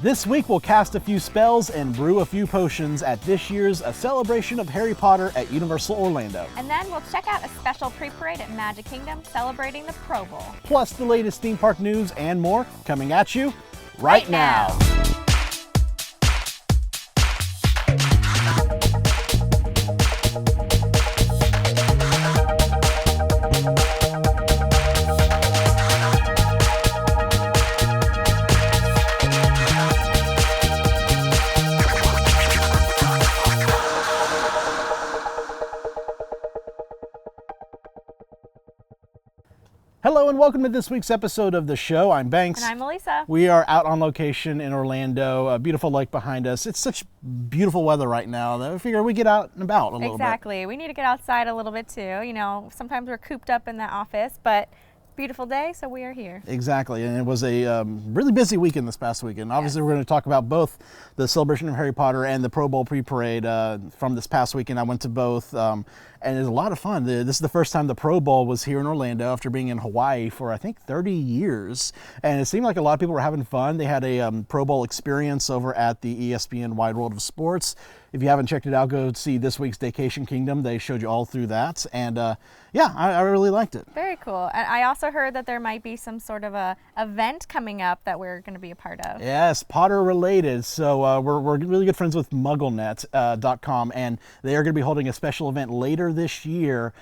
This week we'll cast a few spells and brew a few potions at this year's A Celebration of Harry Potter at Universal Orlando. And then we'll check out a special pre-parade at Magic Kingdom celebrating the Pro Bowl. Plus the latest theme park news and more coming at you right now. Hello and welcome to this week's episode of the show. I'm Banks. And I'm Melissa. We are out on location in Orlando, a beautiful lake behind us. It's such beautiful weather right now that I figure we get out and about a little bit. Exactly. We need to get outside a little bit too. You know, sometimes we're cooped up in the office, but beautiful day, so we are here. Exactly, and it was a really busy weekend this past weekend. Obviously, We're going to talk about both the Celebration of Harry Potter and the Pro Bowl pre-parade from this past weekend. I went to both, and it was a lot of fun. This is the first time the Pro Bowl was here in Orlando after being in Hawaii for, I think, 30 years. And it seemed like a lot of people were having fun. They had a Pro Bowl experience over at the ESPN Wide World of Sports. If you haven't checked it out, go see this week's Vacation Kingdom. They showed you all through that. And I really liked it. Very cool. And I also heard that there might be some sort of a event coming up that we're going to be a part of. Yes, Potter related. So we're really good friends with MuggleNet.com, and they are going to be holding a special event later this year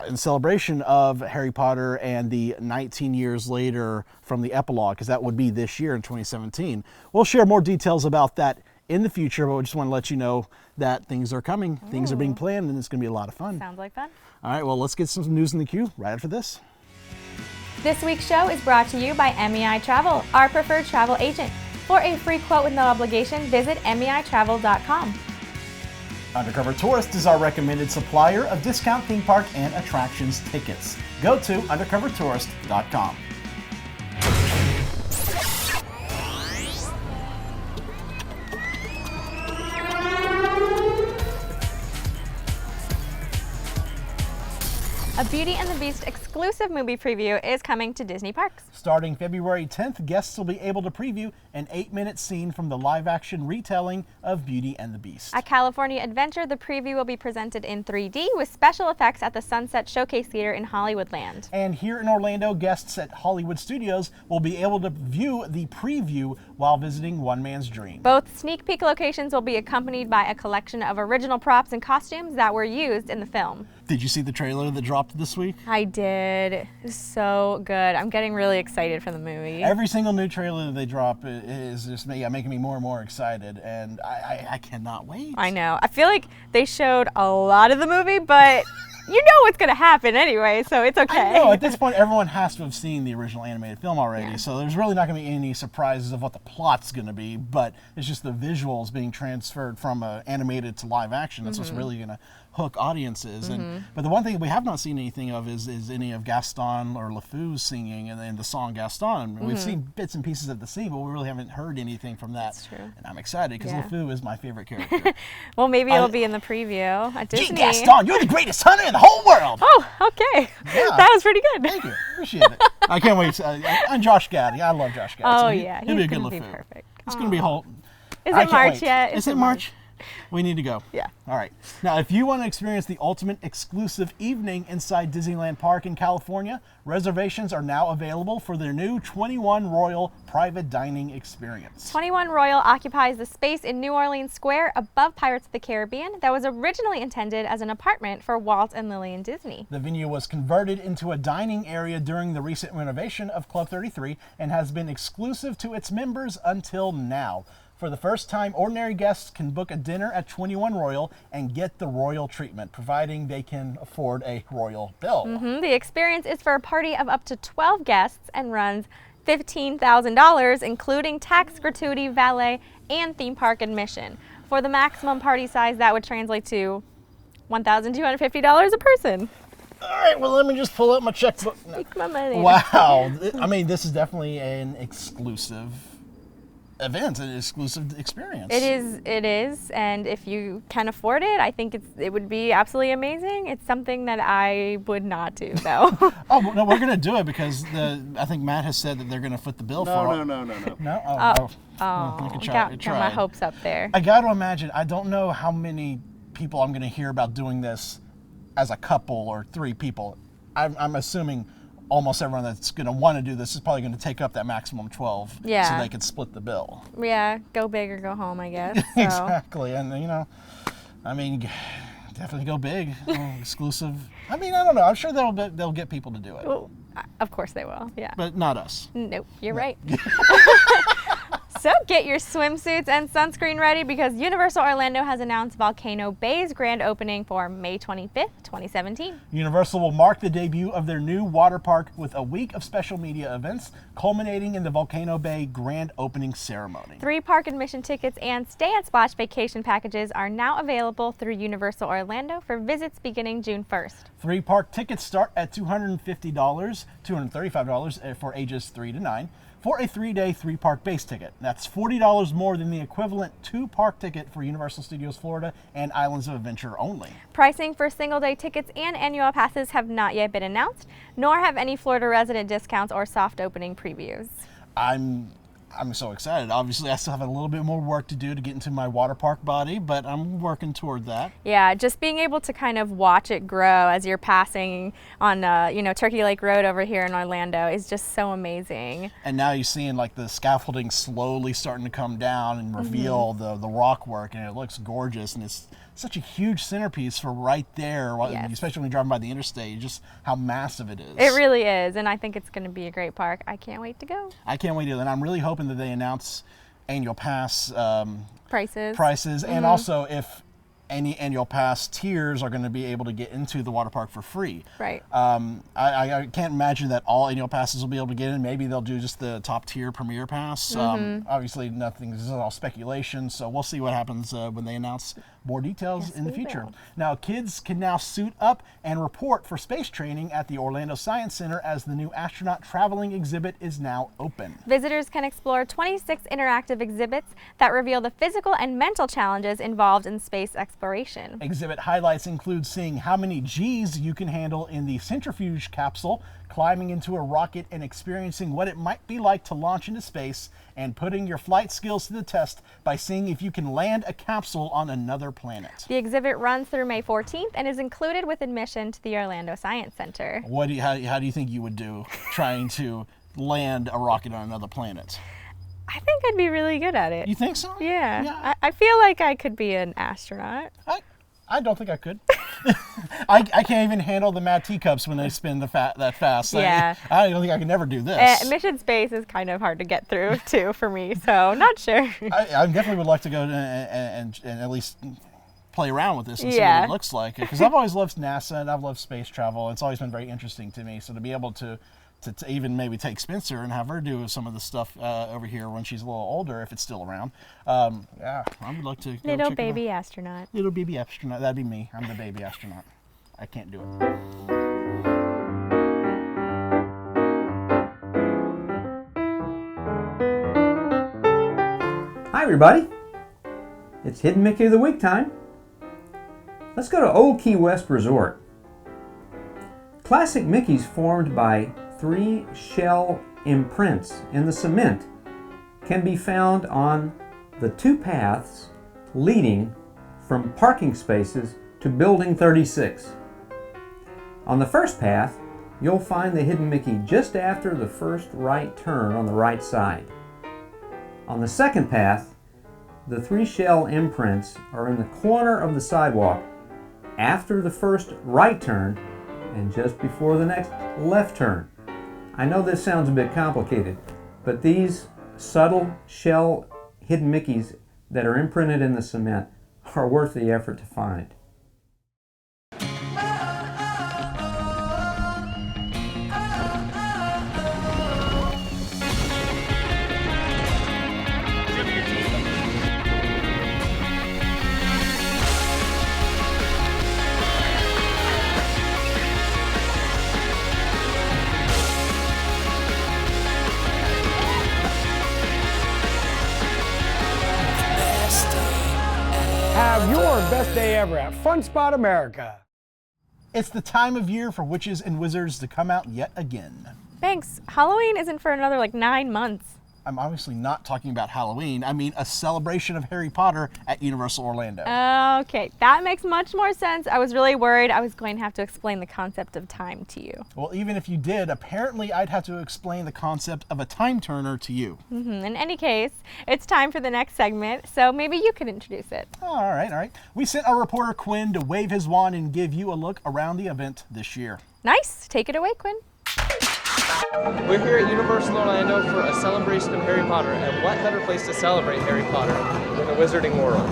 in celebration of Harry Potter and the 19 years later from the epilogue, because that would be this year in 2017. We'll share more details about that in the future, but we just want to let you know that things are coming. Ooh. Things are being planned, and it's going to be a lot of fun. Sounds like fun. All right, well, let's get some news in the queue right after this. This week's show is brought to you by MEI Travel, our preferred travel agent. For a free quote with no obligation, visit MEItravel.com. Undercover Tourist is our recommended supplier of discount theme park and attractions tickets. Go to undercovertourist.com. A Beauty and the Beast exclusive movie preview is coming to Disney parks. Starting February 10th, guests will be able to preview an 8-minute scene from the live-action retelling of Beauty and the Beast. At California Adventure, the preview will be presented in 3D with special effects at the Sunset Showcase Theater in Hollywoodland. And here in Orlando, guests at Hollywood Studios will be able to view the preview while visiting One Man's Dream. Both sneak peek locations will be accompanied by a collection of original props and costumes that were used in the film. Did you see the trailer that dropped this week? I did. It was so good. I'm getting really excited for the movie. Every single new trailer that they drop is just making me more and more excited, and I cannot wait. I know. I feel like they showed a lot of the movie, but you know what's going to happen anyway, so it's okay. I know. At this point, everyone has to have seen the original animated film already, so there's really not going to be any surprises of what the plot's going to be, but it's just the visuals being transferred from animated to live action. That's what's really going to hook audiences. But the one thing we have not seen anything of is any of Gaston or LeFou singing in the song Gaston. We've seen bits and pieces of the scene, but we really haven't heard anything from that. That's true. And I'm excited because LeFou is my favorite character. Well, maybe it'll be in the preview at Disney. Gee, Gaston, you're the greatest hunter in the whole world! Oh, okay. Yeah. That was pretty good. Thank you. Appreciate it. I can't wait. And Josh Gad. I love Josh Gad. Oh, so yeah. He'll be a good LeFou. LeFou. Perfect. It's going to be a whole... Is it March yet? Is it March? We need to go. Yeah. All right. Now, if you want to experience the ultimate exclusive evening inside Disneyland Park in California, reservations are now available for their new 21 Royal private dining experience. 21 Royal occupies the space in New Orleans Square above Pirates of the Caribbean that was originally intended as an apartment for Walt and Lillian Disney. The venue was converted into a dining area during the recent renovation of Club 33 and has been exclusive to its members until now. For the first time, ordinary guests can book a dinner at 21 Royal and get the royal treatment, providing they can afford a royal bill. The experience is for a party of up to 12 guests and runs $15,000, including tax, gratuity, valet, and theme park admission. For the maximum party size, that would translate to $1,250 a person. All right, well, let me just pull up my checkbook. Take my money. Wow. I mean, this is definitely an exclusive event, an exclusive experience. It is, and if you can afford it, I think it would be absolutely amazing. It's something that I would not do, though. Oh no, we're gonna do it because I think Matt has said that they're gonna foot the bill for it. No. No? Oh, we could got my hopes up there. I got to imagine. I don't know how many people I'm gonna hear about doing this as a couple or 3 people. I'm assuming almost everyone that's going to want to do this is probably going to take up that maximum 12 so they could split the bill. Yeah, go big or go home, I guess. So. Exactly. And, I mean, definitely go big, exclusive. I mean, I don't know. I'm sure they'll get people to do it. Well, of course they will, yeah. But not us. Nope, you're right. So get your swimsuits and sunscreen ready because Universal Orlando has announced Volcano Bay's grand opening for May 25th, 2017. Universal will mark the debut of their new water park with a week of special media events, culminating in the Volcano Bay grand opening ceremony. 3 park admission tickets and stay at Splash vacation packages are now available through Universal Orlando for visits beginning June 1st. 3 park tickets start at $250, $235 for ages 3 to 9. For a 3-day, 3-park base ticket. That's $40 more than the equivalent 2-park ticket for Universal Studios Florida and Islands of Adventure only. Pricing for single-day tickets and annual passes have not yet been announced, nor have any Florida resident discounts or soft opening previews. I'm so excited. Obviously, I still have a little bit more work to do to get into my water park body, but I'm working toward that. Yeah, just being able to kind of watch it grow as you're passing on, Turkey Lake Road over here in Orlando is just so amazing. And now you're seeing like the scaffolding slowly starting to come down and reveal the rock work, and it looks gorgeous, and it's such a huge centerpiece for right there, especially when you're driving by the interstate, just how massive it is. It really is, and I think it's going to be a great park. I can't wait to go. I can't wait to, and I'm really hoping that they announce annual pass prices, and also if any annual pass tiers are going to be able to get into the water park for free. Right. I can't imagine that all annual passes will be able to get in. Maybe they'll do just the top tier premier pass. Obviously, this is all speculation, so we'll see what happens when they announce more details in the future. Now, kids can now suit up and report for space training at the Orlando Science Center as the new astronaut traveling exhibit is now open. Visitors can explore 26 interactive exhibits that reveal the physical and mental challenges involved in space exploration. Exhibit highlights include seeing how many G's you can handle in the centrifuge capsule, climbing into a rocket and experiencing what it might be like to launch into space, and putting your flight skills to the test by seeing if you can land a capsule on another planet. The exhibit runs through May 14th and is included with admission to the Orlando Science Center. How do you think you would do trying to land a rocket on another planet? I think I'd be really good at it. You think so? Yeah. I feel like I could be an astronaut. I don't think I could. I can't even handle the mad teacups when they spin that fast. Yeah. I don't think I could never do this. Mission space is kind of hard to get through too for me, so not sure. I definitely would like to go and at least play around with this and see what it looks like. Because I've always loved NASA and I've loved space travel. It's always been very interesting to me. So to be able to even maybe take Spencer and have her do some of the stuff over here when she's a little older, if it's still around. I would like to go Little check baby astronaut. Little baby astronaut. That'd be me. I'm the baby astronaut. I can't do it. Hi everybody. It's Hidden Mickey of the Week time. Let's go to Old Key West Resort. Classic Mickeys formed by 3 shell imprints in the cement can be found on the 2 paths leading from parking spaces to Building 36. On the first path, you'll find the Hidden Mickey just after the first right turn on the right side. On the second path, the 3 shell imprints are in the corner of the sidewalk after the first right turn and just before the next left turn. I know this sounds a bit complicated, but these subtle shell Hidden Mickeys that are imprinted in the cement are worth the effort to find. Have your best day ever at Fun Spot America. It's the time of year for witches and wizards to come out yet again. Thanks. Halloween isn't for another like 9 months. I'm obviously not talking about Halloween. I mean a celebration of Harry Potter at Universal Orlando. Okay, that makes much more sense. I was really worried I was going to have to explain the concept of time to you. Well, even if you did, apparently I'd have to explain the concept of a time turner to you. In any case, it's time for the next segment, so maybe you can introduce it. All right. We sent our reporter Quinn to wave his wand and give you a look around the event this year. Nice. Take it away, Quinn. We're here at Universal Orlando for a celebration of Harry Potter, and what better place to celebrate Harry Potter than the Wizarding World?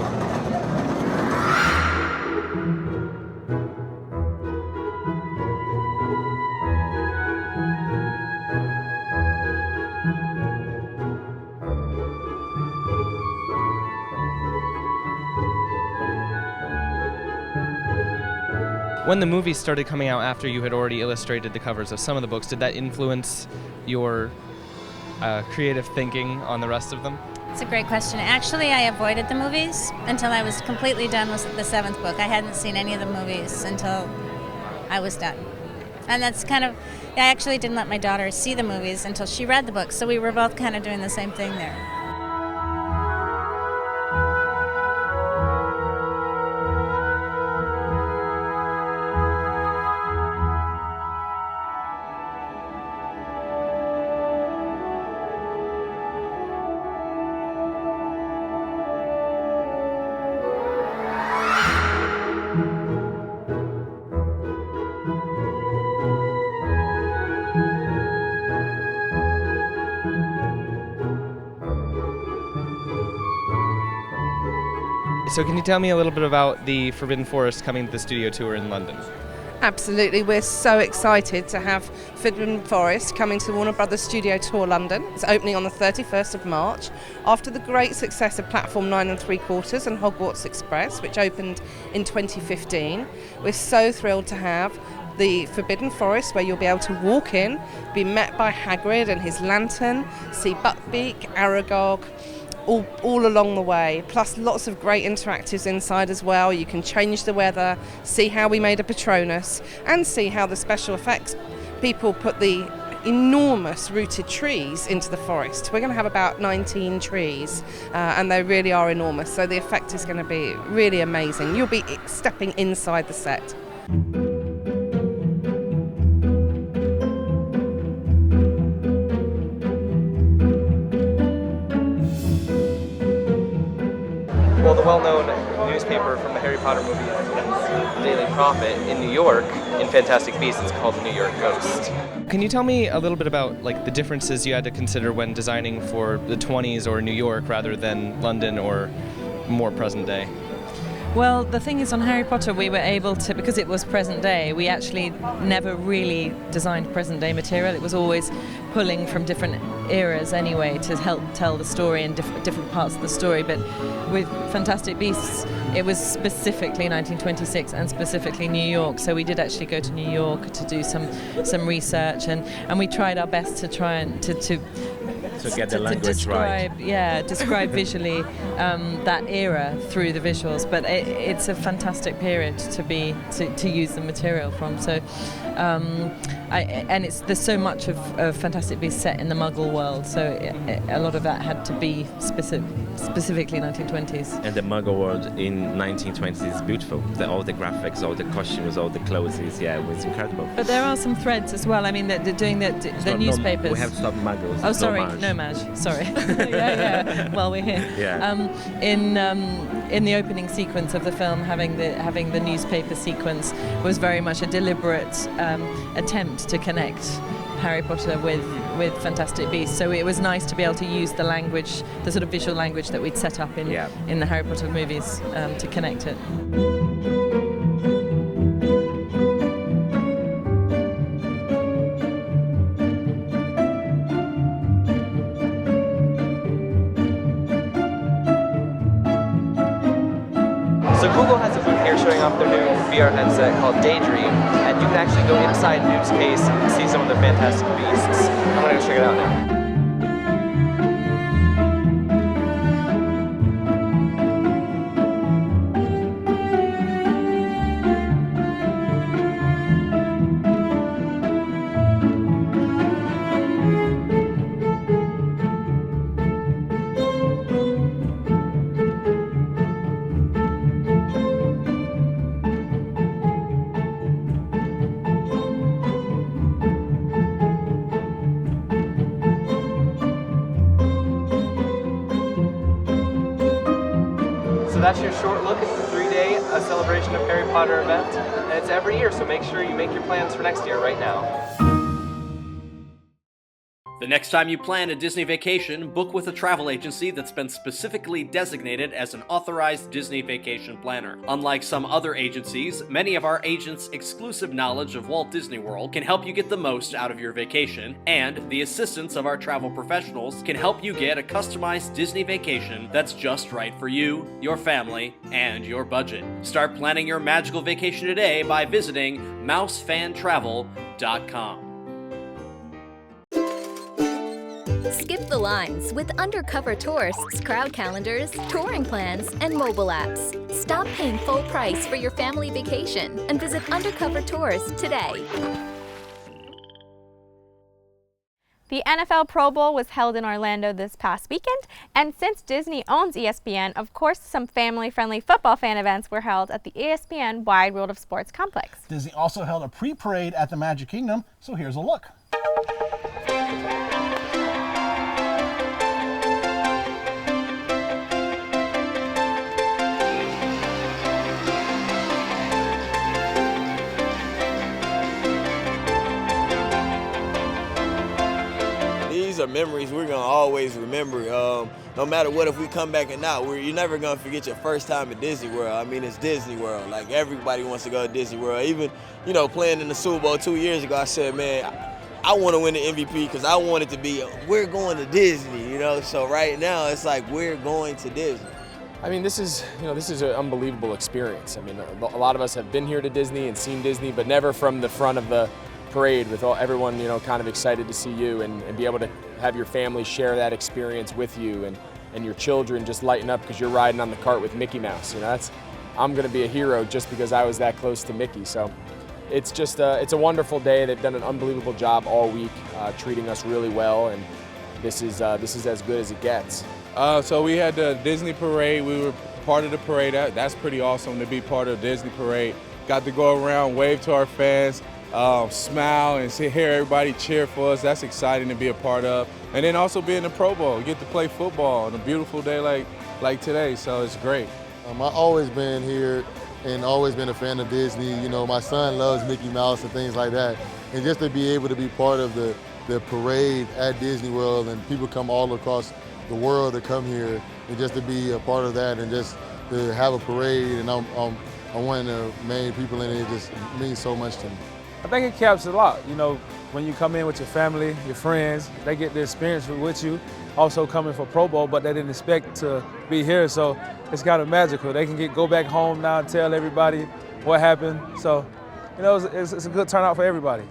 When the movies started coming out after you had already illustrated the covers of some of the books, did that influence your creative thinking on the rest of them? It's a great question. Actually, I avoided the movies until I was completely done with the 7th book. I hadn't seen any of the movies until I was done. And that's kind of, I actually didn't let my daughter see the movies until she read the books, so we were both kind of doing the same thing there. So can you tell me a little bit about the Forbidden Forest coming to the studio tour in London? Absolutely, we're so excited to have Forbidden Forest coming to Warner Brothers Studio Tour London. It's opening on the 31st of March after the great success of Platform 9 3/4 and Hogwarts Express, which opened in 2015. We're so thrilled to have the Forbidden Forest, where you'll be able to walk in, be met by Hagrid and his lantern, see Buckbeak, Aragog, all along the way, plus lots of great interactives inside as well. You can change the weather, see how we made a Patronus, and see how the special effects people put the enormous rooted trees into the forest. We're going to have about 19 trees, and they really are enormous, so the effect is going to be really amazing. You'll be stepping inside the set. Well, the well-known newspaper from the Harry Potter movies, the Daily Prophet in New York, in Fantastic Beasts, it's called the New York Ghost. Can you tell me a little bit about the differences you had to consider when designing for the 20s or New York rather than London or more present day? Well, the thing is, on Harry Potter, we were able to, because it was present day, we actually never really designed present day material. It was always pulling from different eras anyway to help tell the story in different parts of the story. But with Fantastic Beasts, it was specifically 1926 and specifically New York. So we did actually go to New York to do some research, and we tried our best to try and to get the language right. Describe visually that era through the visuals. But it's a fantastic period to use the material from. So, there's so much of Fantastic Beasts set in the Muggle world. So a lot of that had to be specifically 1920s. And the Muggle world in 1920s is beautiful. All the graphics, all the costumes, all the clothes, it was incredible. But there are some threads as well. I mean, they're doing the newspapers. We have to stop Muggles. Oh, sorry, Nomage. Sorry. yeah. Well, we're here. Yeah. In the opening sequence of the film, having the newspaper sequence was very much a deliberate attempt to connect Harry Potter with Fantastic Beasts. So it was nice to be able to use the language, the sort of visual language that we'd set up in the Harry Potter movies to connect it. So Google has a booth here showing off their new VR headset called Daydream, and you can actually go inside Noob's case and see some of the Fantastic Beasts. I'm gonna go check it out now. So that's your short look at the 3-day celebration of Harry Potter event. And it's every year, so make sure you make your plans for next year right now. The next time you plan a Disney vacation, book with a travel agency that's been specifically designated as an authorized Disney vacation planner. Unlike some other agencies, many of our agents' exclusive knowledge of Walt Disney World can help you get the most out of your vacation, and the assistance of our travel professionals can help you get a customized Disney vacation that's just right for you, your family, and your budget. Start planning your magical vacation today by visiting mousefantravel.com. Skip the lines with Undercover Tourists crowd calendars, touring plans, and mobile apps. Stop paying full price for your family vacation and visit Undercover Tours today. The NFL Pro Bowl was held in Orlando this past weekend, and since Disney owns ESPN, of course, some family-friendly football fan events were held at the ESPN Wide World of Sports complex. Disney also held a pre-parade at the Magic Kingdom, so here's a look. These are memories we're gonna always remember. No matter what, if we come back or not, you're never gonna forget your first time at Disney World. I mean, it's Disney World. Like, everybody wants to go to Disney World. Even, you know, playing in the Super Bowl 2 years ago, I said, man, I want to win the MVP because I want it to be, we're going to Disney, you know? So right now, it's like, we're going to Disney. I mean, this is an unbelievable experience. I mean, a lot of us have been here to Disney and seen Disney, but never from the front of the parade with everyone, you know, kind of excited to see you and be able to have your family share that experience with you and your children just lighten up because you're riding on the cart with Mickey Mouse. You know, I'm going to be a hero just because I was that close to Mickey. So it's just it's a wonderful day. They've done an unbelievable job all week, treating us really well, and this is as good as it gets. So we had the Disney parade. We were part of the parade. That's pretty awesome to be part of the Disney parade. Got to go around, wave to our fans, smile and hear everybody cheer for us. That's exciting to be a part of. And then also being the Pro Bowl, get to play football on a beautiful day like today, so it's great. I've always been here and always been a fan of Disney. You know, my son loves Mickey Mouse and things like that. And just to be able to be part of the parade at Disney World, and people come all across the world to come here, and just to be a part of that and just to have a parade, and I'm one of the main people in it, just means so much to me. I think it captures a lot. You know, when you come in with your family, your friends, they get the experience with you. Also coming for Pro Bowl, but they didn't expect to be here, so it's kind of magical. They can go back home now and tell everybody what happened. So, you know, it's a good turnout for everybody.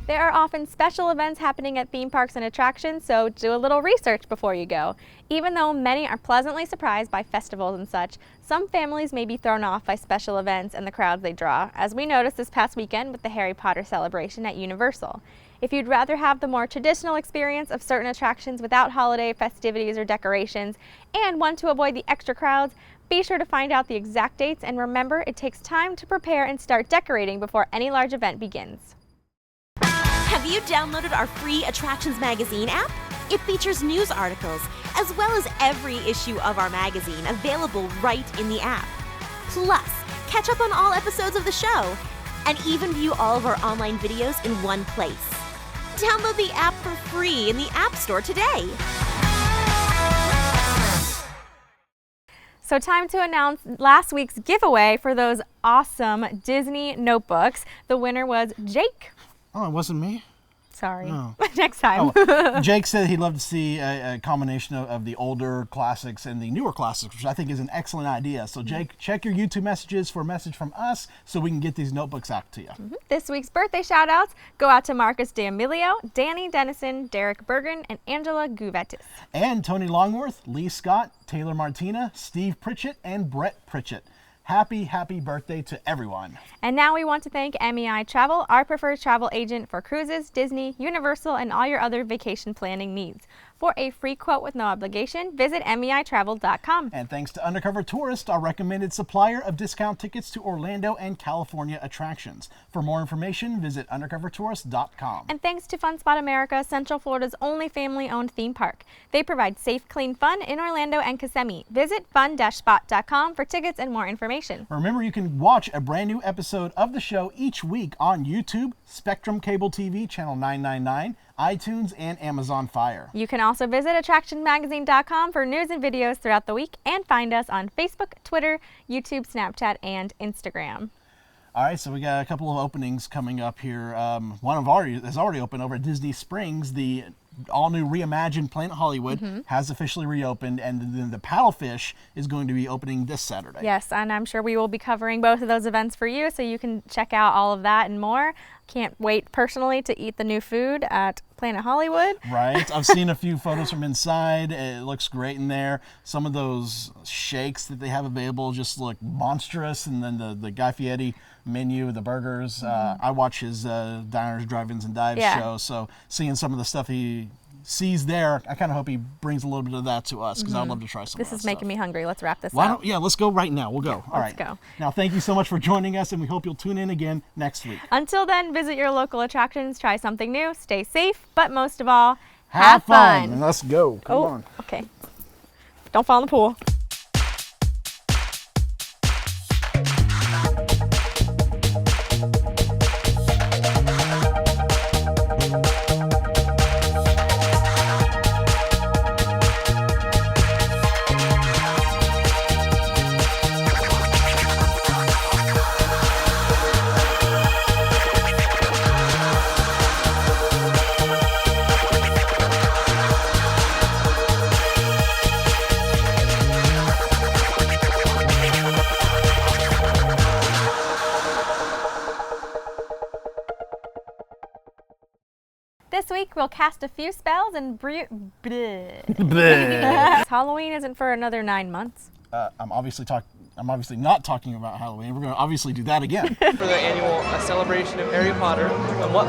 There are often special events happening at theme parks and attractions, so do a little research before you go. Even though many are pleasantly surprised by festivals and such, some families may be thrown off by special events and the crowds they draw, as we noticed this past weekend with the Harry Potter celebration at Universal. If you'd rather have the more traditional experience of certain attractions without holiday festivities or decorations, and want to avoid the extra crowds, be sure to find out the exact dates, and remember, it takes time to prepare and start decorating before any large event begins. Have you downloaded our free Attractions Magazine app? It features news articles, as well as every issue of our magazine available right in the app. Plus, catch up on all episodes of the show, and even view all of our online videos in one place. Download the app for free in the App Store today. So time to announce last week's giveaway for those awesome Disney notebooks. The winner was Jake. Oh, it wasn't me? Sorry. Oh. Next time. Oh, Jake said he'd love to see a combination of the older classics and the newer classics, which I think is an excellent idea. So Jake, check your YouTube messages for a message from us so we can get these notebooks out to you. This week's birthday shout-outs go out to Marcus D'Amelio, Danny Dennison, Derek Bergen, and Angela Guvetis. And Tony Longworth, Lee Scott, Taylor Martina, Steve Pritchett, and Brett Pritchett. Happy birthday to everyone. And now we want to thank MEI Travel, our preferred travel agent for cruises, Disney, Universal, and all your other vacation planning needs. For a free quote with no obligation, visit MEItravel.com. And thanks to Undercover Tourist, our recommended supplier of discount tickets to Orlando and California attractions. For more information, visit undercovertourist.com. And thanks to Fun Spot America, Central Florida's only family-owned theme park. They provide safe, clean fun in Orlando and Kissimmee. Visit fun-spot.com for tickets and more information. Remember, you can watch a brand new episode of the show each week on YouTube, Spectrum Cable TV, channel 999, iTunes, and Amazon Fire. You can also visit attractionmagazine.com for news and videos throughout the week, and find us on Facebook, Twitter, YouTube, Snapchat, and Instagram. All right, so we got a couple of openings coming up here. One has already opened over at Disney Springs. The all-new reimagined Planet Hollywood has officially reopened, and then the Paddlefish is going to be opening this Saturday. Yes, and I'm sure we will be covering both of those events for you, so you can check out all of that and more. Can't wait personally to eat the new food at Planet Hollywood. Right. I've seen a few photos from inside. It looks great in there. Some of those shakes that they have available just look monstrous. And then the Guy Fieri menu, the burgers. I watch his Diners, Drive-Ins, and Dives show. So seeing some of the stuff he sees there, I kind of hope he brings a little bit of that to us, because I'd love to try some of that This is making me hungry. Let's wrap this up. Yeah, let's go right now. We'll go. All right. Let's go. Now, thank you so much for joining us, and we hope you'll tune in again next week. Until then, visit your local attractions, try something new, stay safe, but most of all, have fun. And let's go. Come on. Okay. Don't fall in the pool. This week we'll cast a few spells and Halloween isn't for another 9 months. I'm obviously not talking about Halloween. We're going to obviously do that again. For the annual celebration of Harry Potter, and what